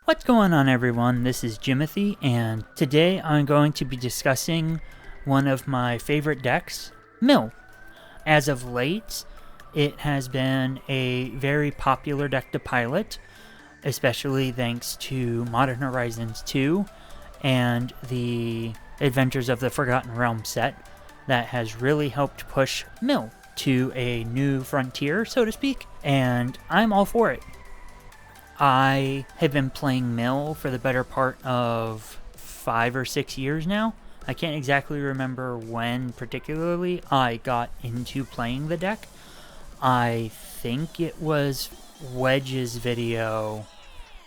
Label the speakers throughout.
Speaker 1: What's going on, everyone? This is Jimothy, and today I'm going to be discussing one of my favorite decks, Mill. As of late, it has been a very popular deck to pilot, especially thanks to Modern Horizons 2 and the Adventures of the Forgotten Realms set that has really helped push Mill to a new frontier, so to speak, and I'm all for it. I have been playing Mill for the better part of 5 or 6 years now. I can't exactly remember when particularly I got into playing the deck. I think it was Wedge's video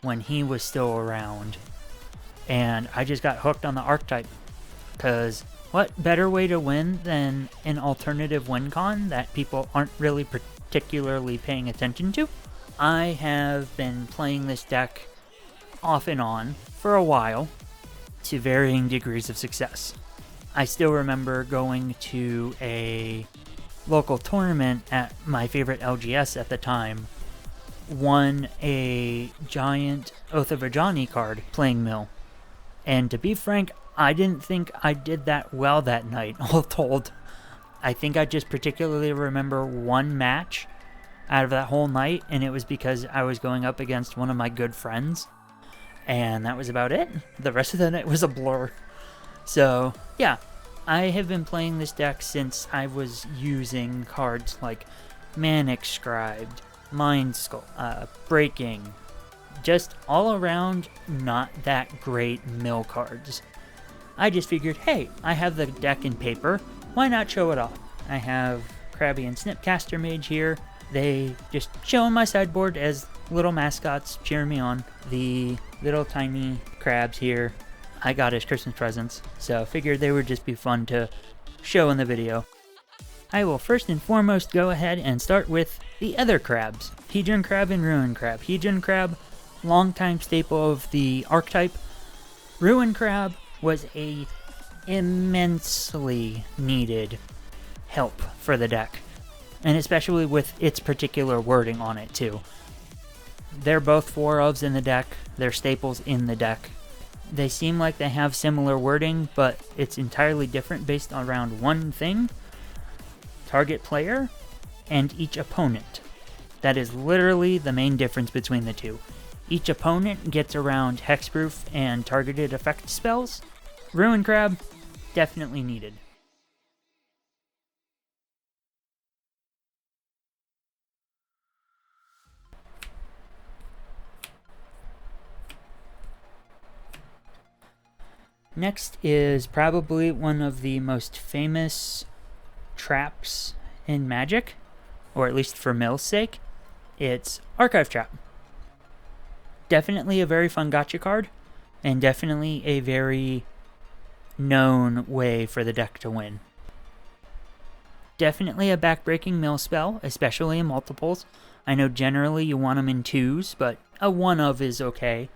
Speaker 1: when he was still around. And I just got hooked on the archetype. Because what better way to win than an alternative win con that people aren't really particularly paying attention to? I have been playing this deck off and on for a while to varying degrees of success. I still remember going to a local tournament at my favorite LGS at the time, won a giant Oath of Ajani card playing Mill. And to be frank, I didn't think I did that well that night, all told. I think I just particularly remember one match out of that whole night, and it was because I was going up against one of my good friends, and that was about it. The rest of the night was a blur. So, yeah, I have been playing this deck since I was using cards like Manic Scribed, Mind Skull, Breaking, just all around not that great mill cards. I just figured, hey, I have the deck in paper, why not show it off? I have Krabby and Snipcaster Mage here. They just show on my sideboard as little mascots cheering me on. The little tiny crabs here I got as Christmas presents, so figured they would just be fun to show in the video. I will first and foremost go ahead and start with the other crabs, Hedron Crab and Ruin Crab. Hedron Crab, longtime staple of the archetype. Ruin Crab was a immensely needed help for the deck, and especially with its particular wording on it too. They're both 4-ofs in the deck, they're staples in the deck. They seem like they have similar wording, but it's entirely different based around one thing: target player and each opponent. That is literally the main difference between the two. Each opponent gets around hexproof and targeted effect spells. Ruin Crab, definitely needed. Next is probably one of the most famous traps in Magic, or at least for Mill's sake. It's Archive Trap. Definitely a very fun gacha card, and definitely a very known way for the deck to win. Definitely a backbreaking Mill spell, especially in multiples. I know generally you want them in 2s, but a 1-of is okay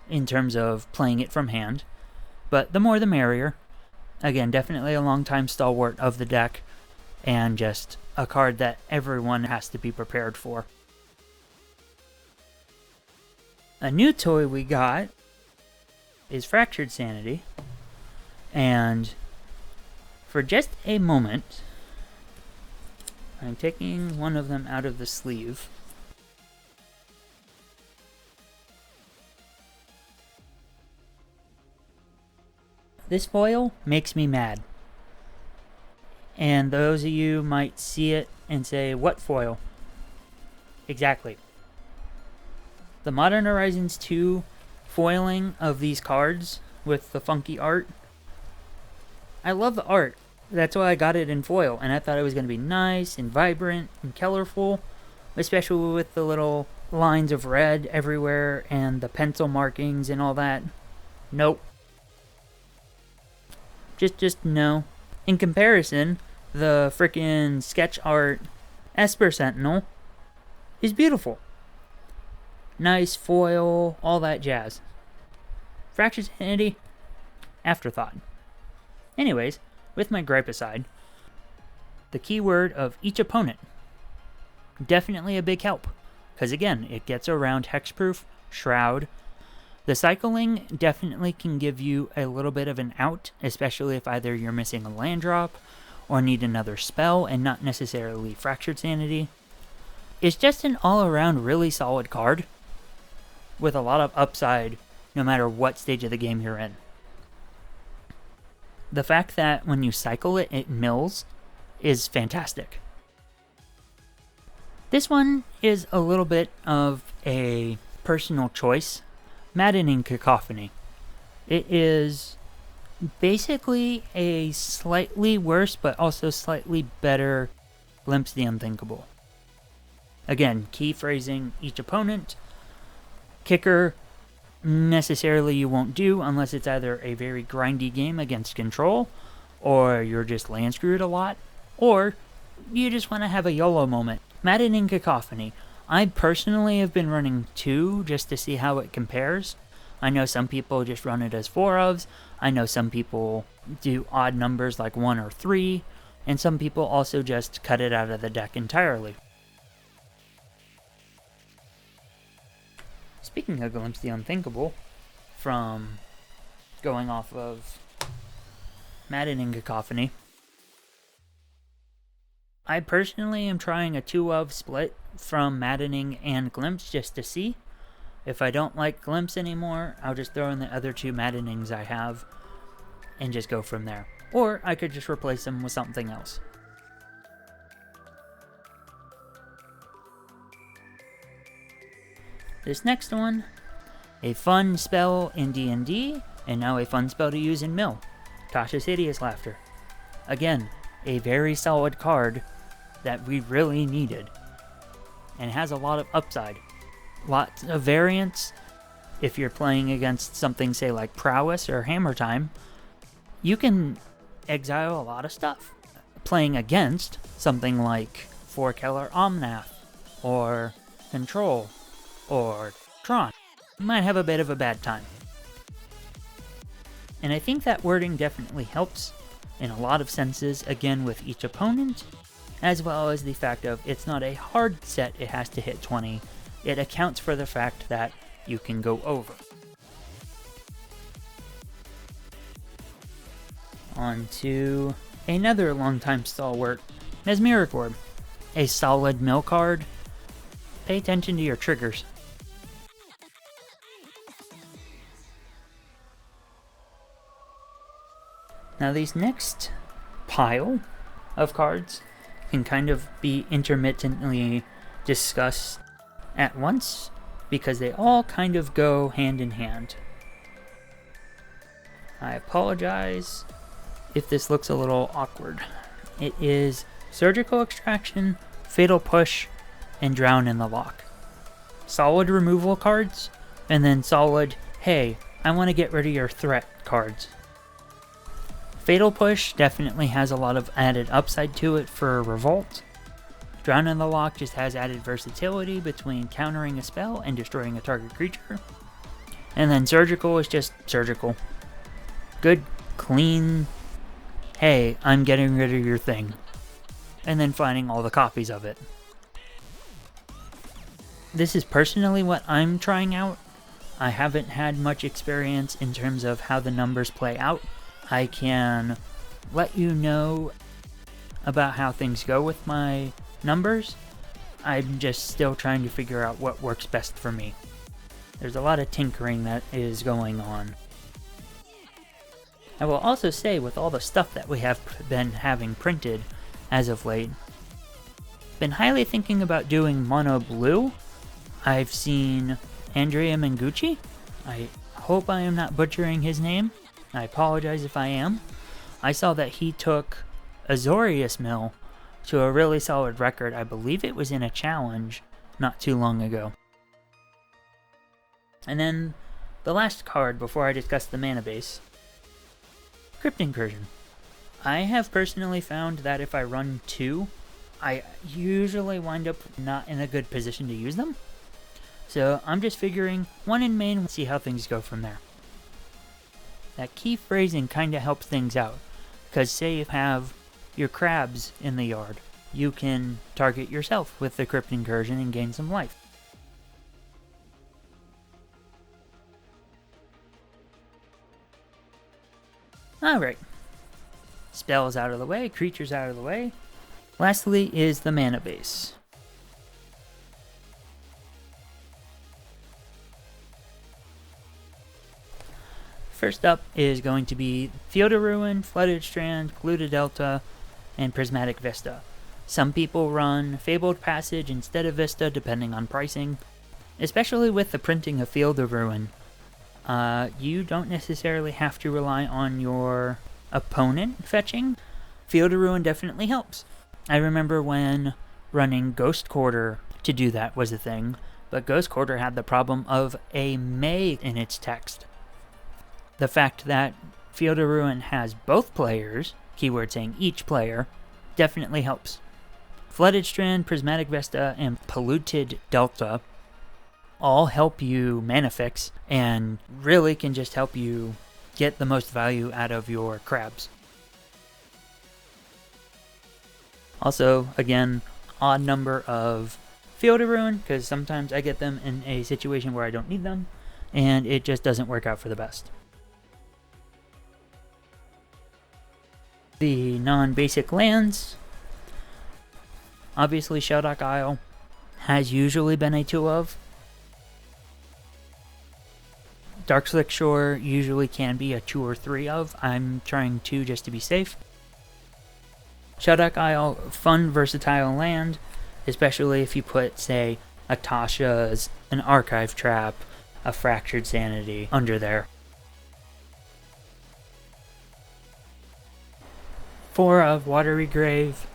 Speaker 1: in terms of playing it from hand. But the more the merrier. Again, definitely a long-time stalwart of the deck, and just a card that everyone has to be prepared for. A new toy we got is Fractured Sanity, and for just a moment, I'm taking one of them out of the sleeve. This foil makes me mad. And those of you might see it and say, what foil? Exactly. The Modern Horizons 2 foiling of these cards with the funky art. I love the art. That's why I got it in foil, and I thought it was going to be nice and vibrant and colorful, especially with the little lines of red everywhere and the pencil markings and all that. Nope. Just no. In comparison, the frickin' sketch art Esper Sentinel is beautiful. Nice foil, all that jazz. Fractured Sanity, afterthought. Anyways, with my gripe aside, the keyword of each opponent. Definitely a big help, because again, it gets around hexproof, shroud, The cycling definitely can give you a little bit of an out, especially if either you're missing a land drop or need another spell and not necessarily Fractured Sanity. It's just an all-around really solid card with a lot of upside no matter what stage of the game you're in. The fact that when you cycle it, it mills is fantastic. This one is a little bit of a personal choice. Maddening Cacophony. It is basically a slightly worse but also slightly better Glimpse the Unthinkable. Again, key phrasing each opponent. Kicker, necessarily you won't do unless it's either a very grindy game against control, or you're just land screwed a lot, or you just want to have a YOLO moment. Maddening Cacophony. I personally have been running 2 just to see how it compares. I know some people just run it as 4 ofs. I know some people do odd numbers like 1 or 3. And some people also just cut it out of the deck entirely. Speaking of Glimpse the Unthinkable, from going off of Maddening Cacophony, I personally am trying a 2 of split from Maddening and Glimpse just to see. If I don't like Glimpse anymore, I'll just throw in the other 2 Maddenings I have and just go from there. Or I could just replace them with something else. This next one, a fun spell in D&D, and now a fun spell to use in Mill. Tasha's Hideous Laughter. Again, a very solid card that we really needed. And it has a lot of upside. Lots of variance. If you're playing against something, say, like Prowess or Hammer Time, you can exile a lot of stuff. Playing against something like 4-Color Omnath, or Control, or Tron, you might have a bit of a bad time. And I think that wording definitely helps in a lot of senses, again with each opponent, as well as the fact of it's not a hard set it has to hit 20, it accounts for the fact that you can go over. On to another longtime stalwart, Mesmeric, a solid mill card. Pay attention to your triggers. Now these next pile of cards can kind of be intermittently discussed at once because they all kind of go hand in hand. I apologize if this looks a little awkward. It is Surgical Extraction, Fatal Push, and Drown in the Lock. Solid removal cards, and then solid, hey, I want to get rid of your threat cards. Fatal Push definitely has a lot of added upside to it for Revolt. Drown in the Lock just has added versatility between countering a spell and destroying a target creature. And then Surgical is just surgical. Good, clean, hey, I'm getting rid of your thing. And then finding all the copies of it. This is personally what I'm trying out. I haven't had much experience in terms of how the numbers play out. I can let you know about how things go with my numbers. I'm just still trying to figure out what works best for me. There's a lot of tinkering that is going on. I will also say, with all the stuff that we have been having printed as of late, been highly thinking about doing mono blue. I've seen Andrea Mengucci. I hope I am not butchering his name. I apologize if I am. I saw that he took Azorius Mill to a really solid record. I believe it was in a challenge not too long ago. And then the last card before I discuss the mana base, Crypt Incursion. I have personally found that if I run 2, I usually wind up not in a good position to use them. So I'm just figuring 1 in main and see how things go from there. That key phrasing kind of helps things out, because say you have your crabs in the yard, you can target yourself with the Crypt Incursion and gain some life. Alright. Spells out of the way, creatures out of the way. Lastly is the mana base. First up is going to be Field of Ruin, Flooded Strand, Polluted Delta, and Prismatic Vista. Some people run Fabled Passage instead of Vista depending on pricing. Especially with the printing of Field of Ruin, you don't necessarily have to rely on your opponent fetching. Field of Ruin definitely helps. I remember when running Ghost Quarter to do that was a thing, but Ghost Quarter had the problem of a May in its text. The fact that Field of Ruin has both players, keyword saying each player, definitely helps. Flooded Strand, Prismatic Vista, and Polluted Delta all help you mana fix and really can just help you get the most value out of your crabs. Also, again, odd number of Field of Ruin, because sometimes I get them in a situation where I don't need them, and it just doesn't work out for the best. The non-basic lands, obviously Shelldock Isle has usually been a 2 of. Darkslick Shore usually can be a 2 or 3 of. I'm trying 2 just to be safe. Shelldock Isle, fun, versatile land, especially if you put, say, a Tasha's, an Archive Trap, a Fractured Sanity under there. 4 of Watery Grave.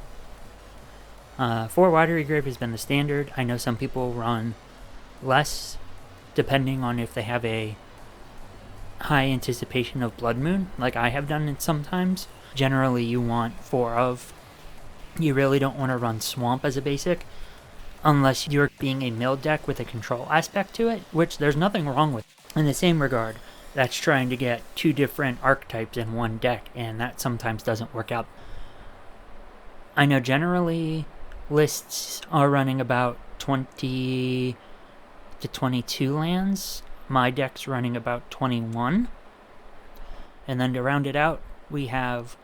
Speaker 1: 4 Watery Grave has been the standard. I know some people run less, depending on if they have a high anticipation of Blood Moon, like I have done it sometimes. Generally, you want 4 of. You really don't want to run Swamp as a basic, unless you're being a mill deck with a control aspect to it, which there's nothing wrong with. In the same regard, that's trying to get 2 different archetypes in one deck, and that sometimes doesn't work out. I know generally lists are running about 20 to 22 lands. My deck's running about 21. And then to round it out, we have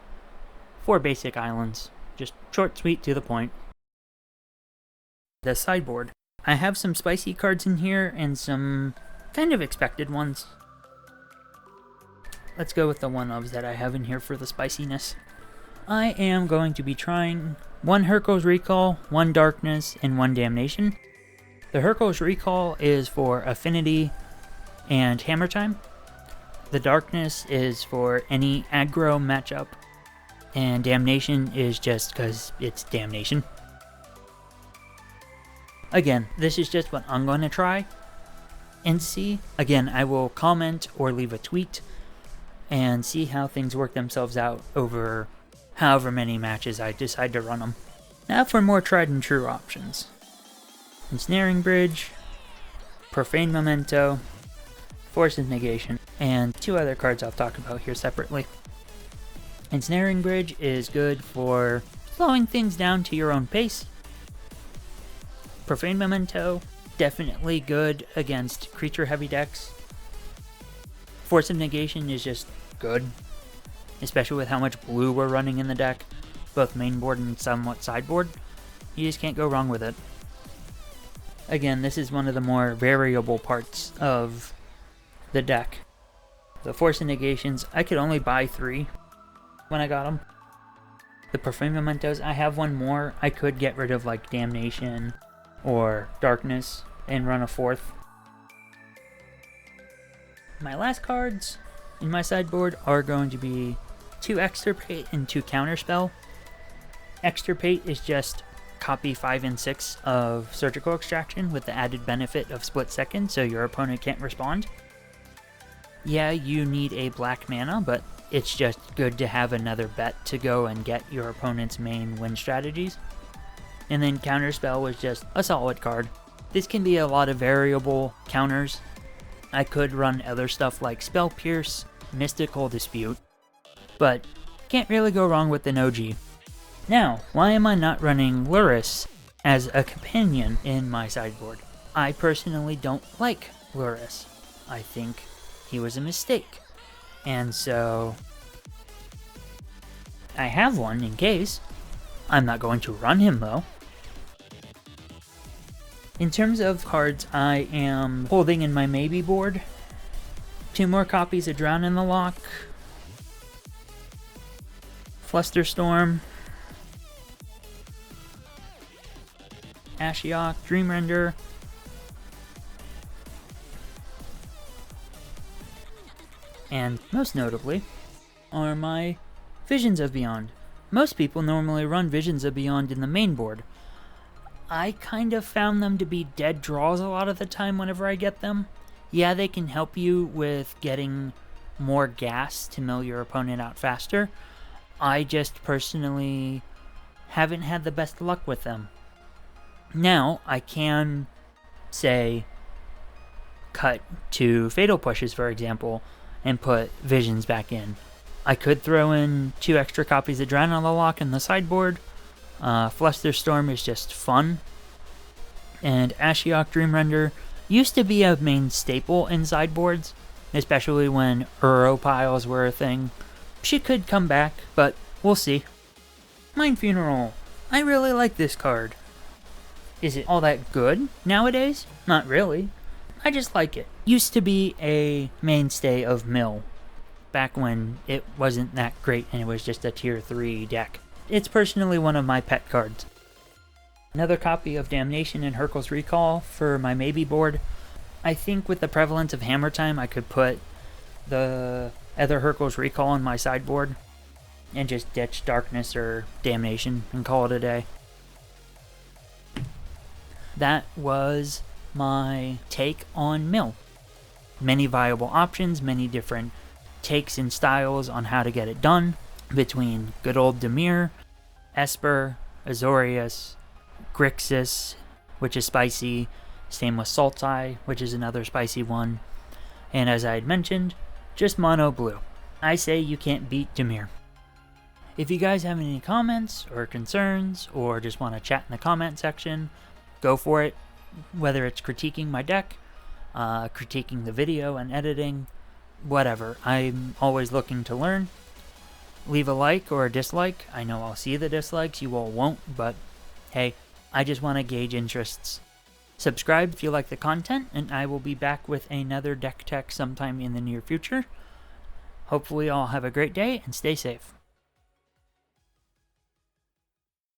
Speaker 1: 4 basic islands. Just short, sweet, to the point. The sideboard. I have some spicy cards in here and some kind of expected ones. Let's go with the 1-ofs that I have in here for the spiciness. I am going to be trying 1 Hurkyl's Recall, 1 Darkness, and 1 Damnation. The Hurkyl's Recall is for Affinity and Hammer Time. The Darkness is for any aggro matchup. And Damnation is just because it's Damnation. Again, this is just what I'm going to try and see. Again, I will comment or leave a tweet and see how things work themselves out over however many matches I decide to run them. Now for more tried and true options. Ensnaring Bridge, Profane Memento, Force of Negation, and 2 other cards I'll talk about here separately. Ensnaring Bridge is good for slowing things down to your own pace. Profane Memento, definitely good against creature-heavy decks. Force of Negation is just good, especially with how much blue we're running in the deck, both mainboard and somewhat sideboard. You just can't go wrong with it. Again, this is one of the more variable parts of the deck. The Force of Negations, I could only buy 3 when I got them. The Profane Mementos, I have 1 more. I could get rid of like Damnation or Darkness and run a 4th. My last cards in my sideboard are going to be 2 Extirpate and 2 Counterspell. Extirpate is just copy 5 and 6 of Surgical Extraction with the added benefit of Split Second so your opponent can't respond. Yeah, you need a black mana, but it's just good to have another bet to go and get your opponent's main win strategies. And then Counterspell was just a solid card. This can be a lot of variable counters. I could run other stuff like Spell Pierce, Mystical Dispute, but can't really go wrong with an OG. Now, why am I not running Lurrus as a companion in my sideboard? I personally don't like Lurrus. I think he was a mistake. And so, I have one in case. I'm not going to run him though. In terms of cards I am holding in my maybe board, 2 more copies of Drown in the Loch, Flusterstorm, Ashiok, Dreamrender, and most notably are my Visions of Beyond. Most people normally run Visions of Beyond in the main board. I kind of found them to be dead draws a lot of the time whenever I get them. Yeah, they can help you with getting more gas to mill your opponent out faster. I just personally haven't had the best luck with them. Now, I can, say, cut to Fatal Pushes, for example, and put Visions back in. I could throw in 2 extra copies of Drown in the Loch in the sideboard. Flusterstorm is just fun. And Ashiok Dreamrender used to be a main staple in sideboards, especially when Uro piles were a thing. She could come back, but we'll see. Mind Funeral. I really like this card. Is it all that good nowadays? Not really. I just like it. Used to be a mainstay of Mill, back when it wasn't that great and it was just a tier 3 deck. It's personally one of my pet cards. Another copy of Damnation and Hurkyl's Recall for my maybe board. I think with the prevalence of Hammer Time, I could put the other Hurkyl's Recall in my sideboard and just ditch Darkness or Damnation and call it a day. That was my take on Mill. Many viable options, many different takes and styles on how to get it done, between good old Dimir, Esper, Azorius, Grixis, which is spicy, same with Sultai, which is another spicy one, and as I had mentioned, just mono blue. I say you can't beat Dimir. If you guys have any comments or concerns, or just want to chat in the comment section, go for it, whether it's critiquing my deck, critiquing the video and editing, whatever. I'm always looking to learn. Leave a like or a dislike. I know I'll see the dislikes, you all won't, but hey, I just want to gauge interests. Subscribe if you like the content, and I will be back with another deck tech sometime in the near future. Hopefully all have a great day and stay safe.